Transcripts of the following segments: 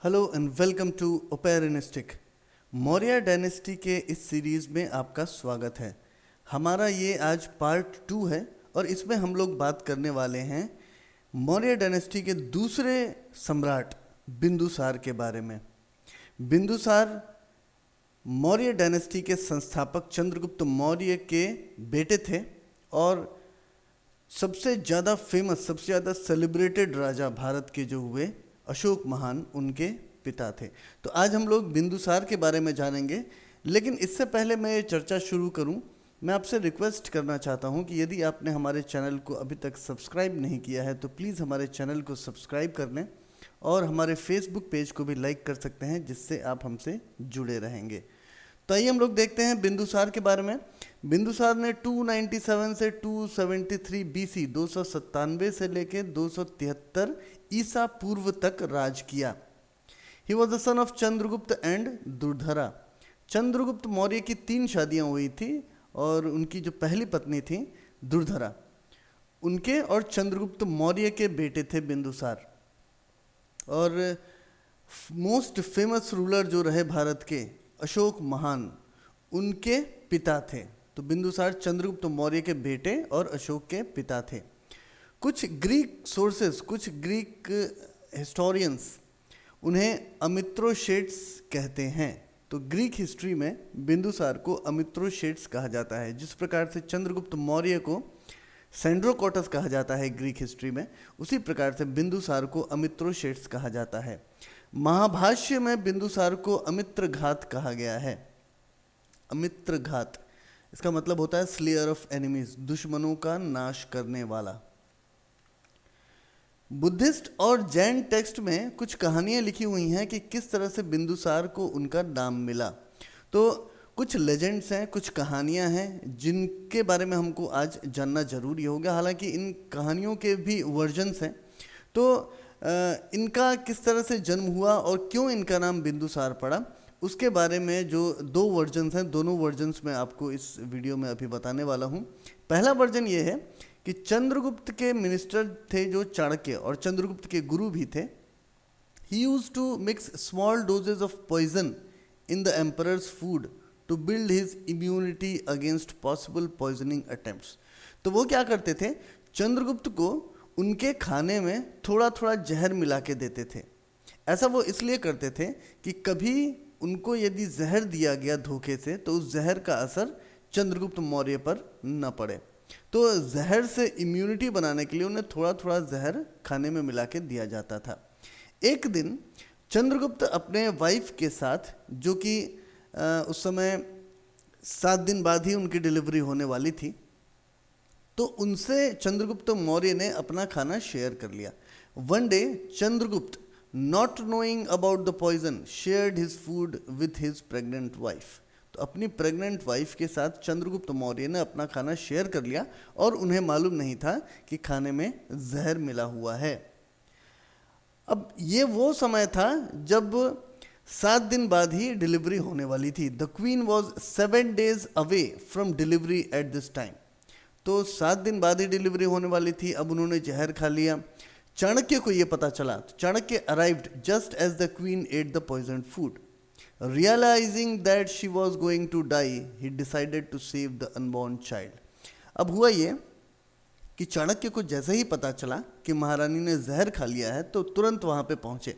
Hello and welcome to ओपेरनिस्टिक। Maurya dynasty के इस सीरीज़ में आपका स्वागत है। हमारा ये आज पार्ट 2 है और इसमें हम लोग बात करने वाले हैं मौर्य डायनेस्टी के दूसरे सम्राट बिंदुसार के बारे में। बिंदुसार मौर्य डायनेस्टी के संस्थापक चंद्रगुप्त मौर्य के बेटे थे और सबसे ज़्यादा फेमस, सबसे ज़्यादा सेलिब्रेटेड राजा भारत के जो हुए अशोक महान उनके पिता थे। तो आज हम लोग बिंदुसार के बारे में जानेंगे, लेकिन इससे पहले मैं ये चर्चा शुरू करूं, मैं आपसे रिक्वेस्ट करना चाहता हूं कि यदि आपने हमारे चैनल को अभी तक सब्सक्राइब नहीं किया है तो प्लीज़ हमारे चैनल को सब्सक्राइब कर लें और हमारे फेसबुक पेज को भी लाइक कर सकते हैं, जिससे आप हमसे जुड़े रहेंगे। तो आइए हम लोग देखते हैं बिंदुसार के बारे में। बिंदुसार ने 297 से 273 बीसी 297 से लेकर 273 ईसा पूर्व तक राज किया। He was the son of Chandragupta and Durdhara. Chandragupta Maurya की 3 शादियां हुई थी और उनकी जो पहली पत्नी थी दुर्धरा, उनके और चंद्रगुप्त मौर्य के बेटे थे बिंदुसार। और मोस्ट फेमस रूलर जो रहे भारत के अशोक महान, उनके पिता थे। तो बिंदुसार चंद्रगुप्त मौर्य के बेटे और अशोक के पिता थे। कुछ ग्रीक सोर्सेस, कुछ ग्रीक हिस्टोरियंस उन्हें अमित्रोशेट्स कहते हैं। तो ग्रीक हिस्ट्री में बिंदुसार को अमित्रोशेट्स कहा जाता है। जिस प्रकार से चंद्रगुप्त मौर्य को सेंड्रोकोटस कहा जाता है ग्रीक हिस्ट्री में, उसी प्रकार से बिंदुसार को अमित्रोशेट्स कहा जाता है। महाभाष्य में बिंदुसार को अमित्रघात कहा गया है। अमित्रघात, इसका मतलब होता है स्लेयर ऑफ एनिमीज, दुश्मनों का नाश करने वाला। बुद्धिस्ट और जैन टेक्स्ट में कुछ कहानियां लिखी हुई हैं कि किस तरह से बिंदुसार को उनका नाम मिला। तो कुछ लेजेंड्स हैं, कुछ कहानियां हैं जिनके बारे में हमको आज जानना जरूरी होगा। हालांकि इन कहानियों के भी वर्जन्स हैं। तो इनका किस तरह से जन्म हुआ और क्यों इनका नाम बिंदुसार पड़ा, उसके बारे में जो 2 वर्जन्स हैं, दोनों वर्जन्स मैं आपको इस वीडियो में अभी बताने वाला हूँ। पहला वर्जन ये है कि चंद्रगुप्त के मिनिस्टर थे जो चाणक्य, और चंद्रगुप्त के गुरु भी थे। He used to mix small doses of poison in the emperor's food to build his immunity against possible poisoning attempts. तो वो क्या करते थे, चंद्रगुप्त को उनके खाने में थोड़ा थोड़ा जहर मिला के देते थे। ऐसा वो इसलिए करते थे कि कभी उनको यदि जहर दिया गया धोखे से तो उस जहर का असर चंद्रगुप्त मौर्य पर न पड़े। तो जहर से इम्यूनिटी बनाने के लिए उन्हें थोड़ा थोड़ा जहर खाने में मिला के दिया जाता था। एक दिन चंद्रगुप्त अपने वाइफ के साथ, जो कि उस समय 7 दिन बाद ही उनकी डिलीवरी होने वाली थी, तो उनसे चंद्रगुप्त मौर्य ने अपना खाना शेयर कर लिया। One day Chandragupta, not knowing about the poison, shared his food with his pregnant wife. तो अपनी प्रेग्नेंट वाइफ के साथ चंद्रगुप्त मौर्य ने अपना खाना शेयर कर लिया और उन्हें मालूम नहीं था कि खाने में जहर मिला हुआ है। अब ये वो समय था जब 7 दिन बाद ही डिलीवरी होने वाली थी। The queen was 7 days away from delivery at this time. तो 7 दिन बाद ही डिलीवरी होने वाली थी। अब उन्होंने जहर खा लिया। चाणक्य को यह पता चला। Chanakya arrived just as the queen ate the poison food. Realising that she was going to die, he decided to save the unborn child. अब हुआ ये कि चाणक्य को जैसे ही पता चला कि महारानी ने जहर खा लिया है तो तुरंत वहाँ पे पहुँचे।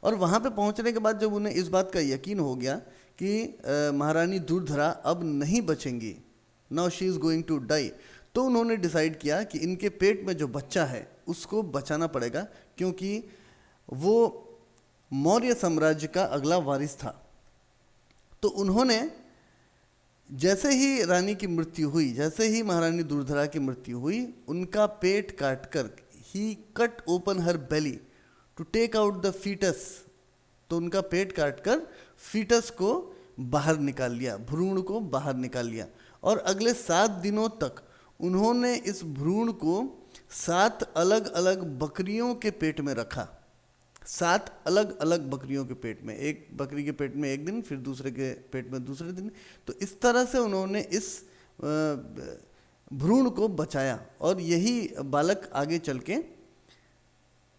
और वहाँ पे पहुँचने के बाद जब उन्हें इस बात का यकीन हो गया कि महारानी दुर्धरा अब नहीं बचेंगी, now she is going to die, तो उन्होंने डिसाइड किया कि इनके पेट में जो बच्चा है उसको बचाना पड़ेगा, क्योंकि वो मौर्य साम्राज्य का अगला वारिस था। तो उन्होंने जैसे ही रानी की मृत्यु हुई, जैसे ही महारानी दुर्धरा की मृत्यु हुई, उनका पेट काटकर, he cut open her belly to take out the foetus. तो उनका पेट काटकर फीटस को बाहर निकाल लिया, भ्रूण को बाहर निकाल लिया। और अगले 7 दिनों तक उन्होंने इस भ्रूण को 7 अलग अलग बकरियों के पेट में रखा। 7 अलग अलग बकरियों के पेट में, एक बकरी के पेट में एक दिन, फिर दूसरे के पेट में दूसरे दिन। तो इस तरह से उन्होंने इस भ्रूण को बचाया और यही बालक आगे चल के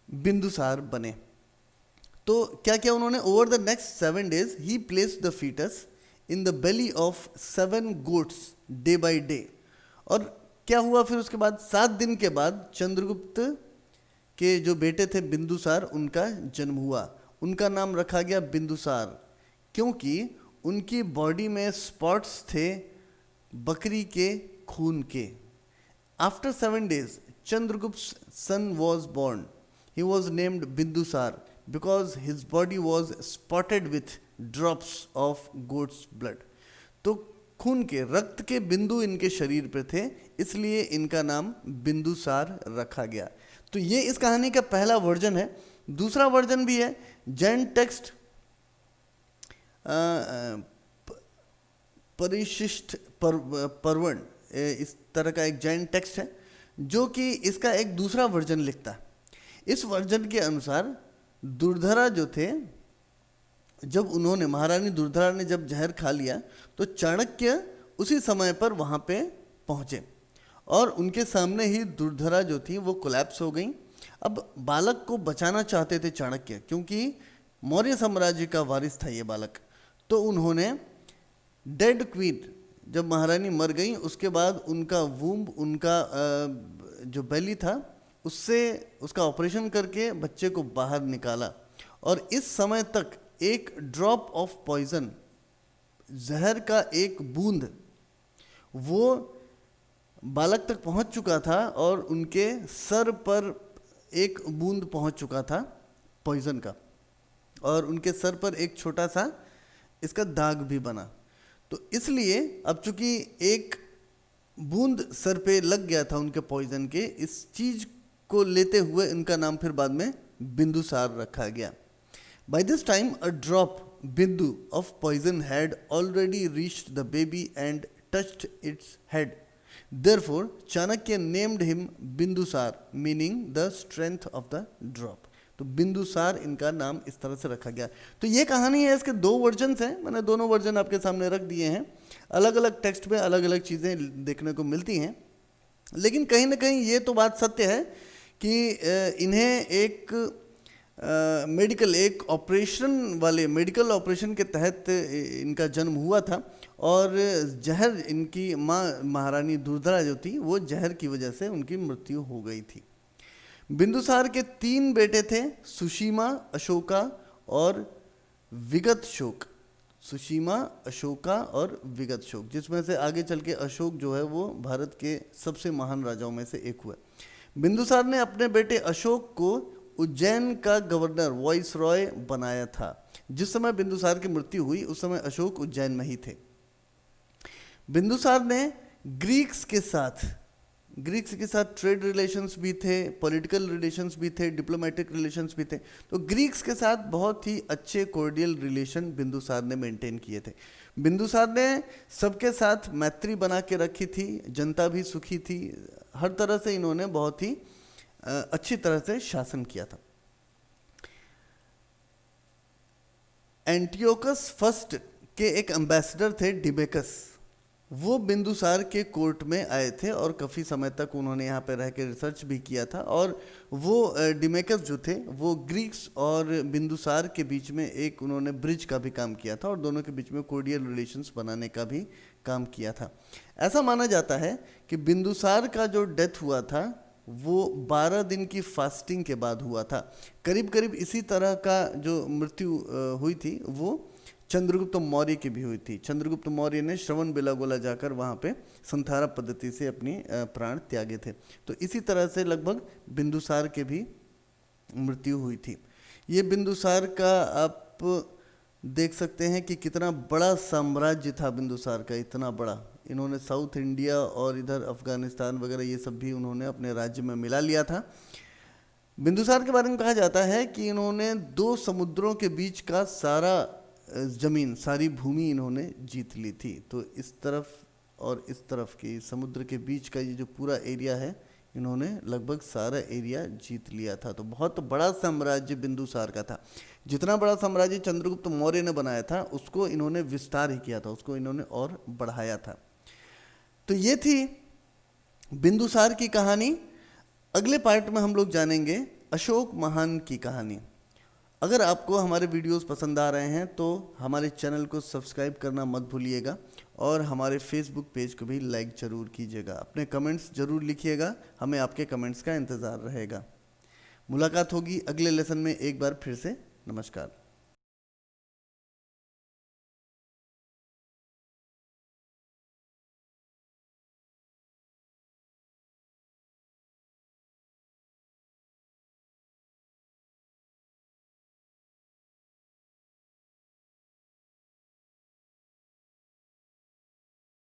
बिंदुसार बने। तो क्या किया उन्होंने, over the next 7 days he placed the foetus in the belly of 7 goats day by day. और क्या हुआ फिर उसके बाद, 7 दिन के बाद चंद्रगुप्त के जो बेटे थे बिंदुसार, उनका जन्म हुआ। उनका नाम रखा गया बिंदुसार, क्योंकि उनकी बॉडी में स्पॉट्स थे बकरी के खून के। After 7 days Chandragupta son was born. He was named Bindusar because his body was spotted with drops of goat's blood. तो खून के, रक्त के बिंदु इनके शरीर पर थे, इसलिए इनका नाम बिंदुसार रखा गया। तो ये इस कहानी का पहला वर्जन है। दूसरा वर्जन भी है, जैन टेक्स्ट परिशिष्ट पर्वण, इस तरह का एक जैन टेक्स्ट है जो कि इसका एक दूसरा वर्जन लिखता है। इस वर्जन के अनुसार दुर्धरा जो थे, जब उन्होंने, महारानी दुर्धरा ने जब जहर खा लिया तो चाणक्य उसी समय पर वहाँ पे पहुँचे और उनके सामने ही दुर्धरा जो थी वो कोलैप्स हो गई। अब बालक को बचाना चाहते थे चाणक्य, क्योंकि मौर्य साम्राज्य का वारिस था ये बालक। तो उन्होंने डेड क्वीन, जब महारानी मर गई उसके बाद उनका वूम्ब, उनका जो बेली था, उससे उसका ऑपरेशन करके बच्चे को बाहर निकाला। और इस समय तक एक ड्रॉप ऑफ पॉइजन, जहर का एक बूंद, वो बालक तक पहुंच चुका था और उनके सर पर एक बूंद पहुंच चुका था पॉइजन का, और उनके सर पर एक छोटा सा इसका दाग भी बना। तो इसलिए अब चूंकि एक बूंद सर पे लग गया था उनके पॉइजन के, इस चीज को लेते हुए इनका नाम फिर बाद में बिंदुसार रखा गया। By this time a drop bindu of poison had already reached the baby and touched its head, therefore Chanakya named him Bindusara, meaning the strength of the drop. तो बिंदुसार इनका नाम इस तरह से रखा गया। तो ये कहानी है, इसके 2 वर्जन्स हैं, मैंने दोनों वर्जन आपके सामने रख दिए हैं। अलग अलग टेक्स्ट में अलग अलग चीज़ें देखने को मिलती हैं, लेकिन कहीं ना कहीं ये तो बात सत्य है कि इन्हें एक मेडिकल, एक ऑपरेशन वाले मेडिकल ऑपरेशन के तहत इनका जन्म हुआ था, और जहर, इनकी माँ महारानी दुर्धरा जो थी वो जहर की वजह से उनकी मृत्यु हो गई थी। बिंदुसार के 3 बेटे थे, सुशीमा, अशोका और विगतशोक। सुशीमा, अशोका और विगतशोक, जिसमें से आगे चल के अशोक जो है वो भारत के सबसे महान राजाओं में से एक हुआ। बिंदुसार ने अपने बेटे अशोक को उज्जैन का गवर्नर, वॉइस रॉय बनाया था। जिस समय बिंदुसार की मृत्यु हुई उस समय अशोक उज्जैन में ही थे। बिंदुसार ने ग्रीक्स के साथ ट्रेड रिलेशंस भी थे, पॉलिटिकल रिलेशंस भी थे, डिप्लोमेटिक रिलेशंस भी थे। तो ग्रीक्स के साथ बहुत ही अच्छे कोर्डियल रिलेशन बिंदुसार ने मेंटेन किए थे। बिंदुसार ने सबके साथ मैत्री बना के रखी थी, जनता भी सुखी थी, हर तरह से इन्होंने बहुत ही अच्छी तरह से शासन किया था। एंटियोकस फर्स्ट के एक एम्बेसडर थे डिमेकस, वो बिंदुसार के कोर्ट में आए थे और काफ़ी समय तक उन्होंने यहाँ पे रह के रिसर्च भी किया था। और वो डिमेकस जो थे वो ग्रीक्स और बिंदुसार के बीच में एक उन्होंने ब्रिज का भी काम किया था और दोनों के बीच में कोर्डियल रिलेशंस बनाने का भी काम किया था। ऐसा माना जाता है कि बिंदुसार का जो डेथ हुआ था वो 12 दिन की फास्टिंग के बाद हुआ था। करीब करीब इसी तरह का जो मृत्यु हुई थी वो चंद्रगुप्त मौर्य की भी हुई थी। चंद्रगुप्त मौर्य ने श्रवण बेलागोला जाकर वहाँ पे संथारा पद्धति से अपनी प्राण त्यागे थे। तो इसी तरह से लगभग बिंदुसार के भी मृत्यु हुई थी। ये बिंदुसार का आप देख सकते हैं कि कितना बड़ा साम्राज्य था बिंदुसार का, इतना बड़ा। इन्होंने साउथ इंडिया और इधर अफगानिस्तान वगैरह ये सब भी उन्होंने अपने राज्य में मिला लिया था। बिंदुसार के बारे में कहा जाता है कि इन्होंने 2 समुद्रों के बीच का सारा ज़मीन, सारी भूमि इन्होंने जीत ली थी। तो इस तरफ और इस तरफ की समुद्र के बीच का ये जो पूरा एरिया है, इन्होंने लगभग सारा एरिया जीत लिया था। तो बहुत बड़ा साम्राज्य बिंदुसार का था। जितना बड़ा साम्राज्य चंद्रगुप्त मौर्य ने बनाया था उसको इन्होंने विस्तार ही किया था, उसको इन्होंने और बढ़ाया था। तो ये थी बिंदुसार की कहानी। अगले पार्ट में हम लोग जानेंगे अशोक महान की कहानी। अगर आपको हमारे वीडियोस पसंद आ रहे हैं तो हमारे चैनल को सब्सक्राइब करना मत भूलिएगा और हमारे फेसबुक पेज को भी लाइक ज़रूर कीजिएगा। अपने कमेंट्स ज़रूर लिखिएगा, हमें आपके कमेंट्स का इंतज़ार रहेगा। मुलाकात होगी अगले लेसन में। एक बार फिर से नमस्कार।